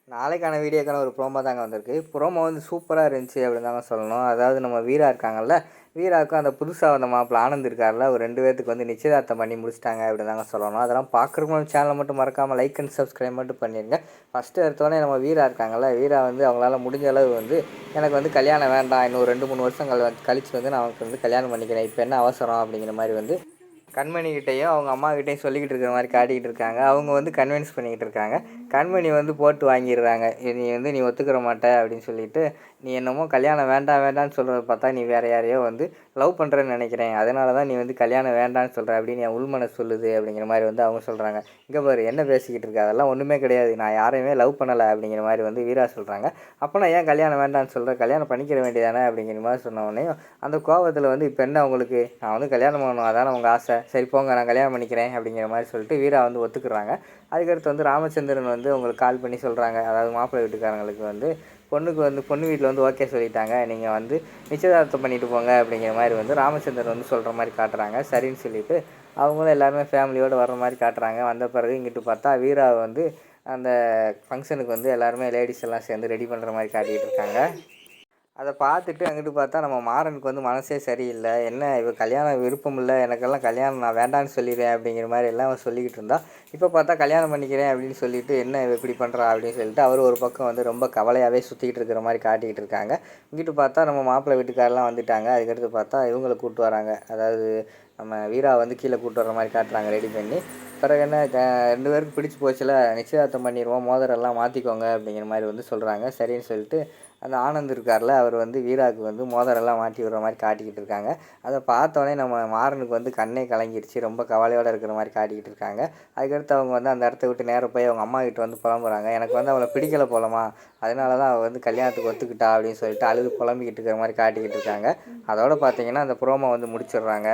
நாளைக்கான வீடியோக்கான ஒரு ப்ரோமோ தாங்க வந்திருக்கு. ப்ரோமோ வந்து சூப்பராக இருந்துச்சு அப்படின்னு தாங்க சொல்லணும். அதாவது நம்ம வீரா இருக்காங்கல்ல, வீராவுக்கும் அந்த புதுசாக வந்த மாப்பிள ஆனந்த் இருக்கார்ல, ஒரு 2 பேத்துக்கு வந்து நிச்சயதார்த்தம் பண்ணி முடிச்சிட்டாங்க அப்படின்னு தாங்க சொல்லணும். அதெல்லாம் பார்க்குறவங்க நம்ம சேனலை மட்டும் மறக்காமல் லைக் அண்ட் சப்ஸ்கிரைப் மட்டும் பண்ணிடுங்க. ஃபஸ்ட்டு எடுத்தோடனே நம்ம வீரா இருக்காங்கல்ல, வீரா வந்து அவங்களால முடிஞ்ச அளவு வந்து எனக்கு வந்து கல்யாணம் வேண்டாம், இன்னும் 2, 3 வருஷங்கள் கழிச்சு வந்து நான் அவனுக்கு வந்து கல்யாணம் பண்ணிக்கிறேன், இப்போ என்ன அவசரம் அப்படிங்கிற மாதிரி வந்து கண்மணிக்கிட்டேயும் அவங்க அம்மாக்கிட்டேயும் சொல்லிக்கிட்டு இருக்கிற மாதிரி காட்டிக்கிட்டு இருக்காங்க. அவங்க வந்து கன்வின்ஸ் பண்ணிக்கிட்டு இருக்காங்க. கண்மணி வந்து போட்டு வாங்கிடுறாங்க. நீ ஒத்துக்கிற மாட்ட அப்படின்னு சொல்லிட்டு, நீ என்னமோ கல்யாணம் வேண்டாம் வேண்டாம்னு சொல்கிறத பார்த்தா நீ வேறு யாரையோ வந்து லவ் பண்ணுறேன்னு நினைக்கிறேன், அதனால தான் நீ வந்து கல்யாணம் வேண்டான்னு சொல்கிற அப்படின்னு என் உள்மனசு சொல்லுது அப்படிங்கிற மாதிரி வந்து அவங்க சொல்கிறாங்க. இங்கே பாரு என்ன பேசிக்கிட்டு இருக்க, அதெல்லாம் ஒன்றுமே கிடையாது, நான் யாரையுமே லவ் பண்ணலை அப்படிங்கிற மாதிரி வந்து வீரா சொல்கிறாங்க. அப்போ நான் ஏன் கல்யாணம் வேண்டான்னு சொல்கிறேன், கல்யாணம் பண்ணிக்கிற வேண்டியதானே அப்படிங்கிற மாதிரி சொன்னவொடனே அந்த கோவத்தில் வந்து இப்போ என்ன உங்களுக்கு, நான் வந்து கல்யாணம் பண்ணணும் அதானே உங்கள் ஆசை, சரி போங்க நான் கல்யாணம் பண்ணிக்கிறேன் அப்படிங்கிற மாதிரி சொல்லிட்டு வீரா வந்து ஒத்துக்குறாங்க. அதுக்கடுத்து வந்து ராமச்சந்திரன் வந்து உங்களுக்கு கால் பண்ணி சொல்கிறாங்க, அதாவது மாப்பிள்ளை வீட்டுக்காரங்களுக்கு வந்து பொண்ணு வீட்டில் வந்து ஓகே சொல்லிட்டாங்க, நீங்கள் வந்து நிச்சயதார்த்தம் பண்ணிட்டு போங்க அப்படிங்கிற மாதிரி வந்து ராமச்சந்திரன் வந்து சொல்கிற மாதிரி காட்டுறாங்க. சரின்னு சொல்லிவிட்டு அவங்களும் எல்லாருமே ஃபேமிலியோடு வர்ற மாதிரி காட்டுறாங்க. வந்த பிறகு இங்கிட்டு பார்த்தா வீரா வந்து அந்த ஃபங்க்ஷனுக்கு வந்து எல்லாருமே லேடிஸ் எல்லாம் சேர்ந்து ரெடி பண்ணுற மாதிரி காட்டிகிட்டு இருக்காங்க. அதை பார்த்துட்டு அங்கிட்டு பார்த்தா நம்ம மாறனுக்கு வந்து மனசே சரியில்லை, என்ன இவ கல்யாணம் விருப்பம் இல்லை, எனக்கெல்லாம் கல்யாணம் நான் வேண்டான்னு சொல்லிடுறேன் அப்படிங்கிற மாதிரி எல்லாம் அவன் சொல்லிக்கிட்டு இருந்தா, இப்போ பார்த்தா கல்யாணம் பண்ணிக்கிறேன் அப்படின்னு சொல்லிட்டு என்ன இவ இப்படி பண்ணுறா அப்படின்னு சொல்லிட்டு அவர் ஒரு பக்கம் வந்து ரொம்ப கவலையாகவே சுற்றிக்கிட்டு இருக்கிற மாதிரி காட்டிக்கிட்டு இருக்காங்க. இங்கிட்டு பார்த்தா நம்ம மாப்பிள்ளை வீட்டுக்காரெலாம் வந்துட்டாங்க. அதுக்கடுத்து பார்த்தா இவங்களை கூப்பிட்டு வராங்க, அதாவது நம்ம வீரா வந்து கீழே கூப்பிட்டு வர மாதிரி காட்டுறாங்க ரெடி பண்ணி. பிறகு என்ன 2 பேருக்கு பிடிச்சி போச்சுல, நிச்சயதார்த்தம் பண்ணிடுவோம், மோதிரெல்லாம் மாற்றிக்கோங்க அப்படிங்கிற மாதிரி வந்து சொல்கிறாங்க. சரின்னு சொல்லிட்டு அந்த ஆனந்த் இருக்கார்ல, அவர் வந்து வீராவுக்கு வந்து மோதிரெல்லாம் மாட்டி விடுற மாதிரி காட்டிக்கிட்டு இருக்காங்க. அதை பார்த்தோன்னே நம்ம மாறனுக்கு வந்து கண்ணே கலங்கிருச்சு, ரொம்ப கவலையோடு இருக்கிற மாதிரி காட்டிக்கிட்டு இருக்காங்க. அதுக்கடுத்து அவங்க வந்து அந்த இடத்த விட்டு நேராக போய் அவங்க அம்மா கிட்ட வந்து புலம்புறாங்க, எனக்கு வந்து அவளை பிடிக்கலை போலமா, அதனால தான் அவள் வந்து கல்யாணத்துக்கு ஒத்துக்கிட்டா அப்படின்னு சொல்லிட்டு அழுது புலம்பிக்கிட்டு இருக்கிற மாதிரி காட்டிக்கிட்டு இருக்காங்க. அதோடு பார்த்தீங்கன்னா அந்த ப்ரோமோ வந்து முடிச்சிடுறாங்க.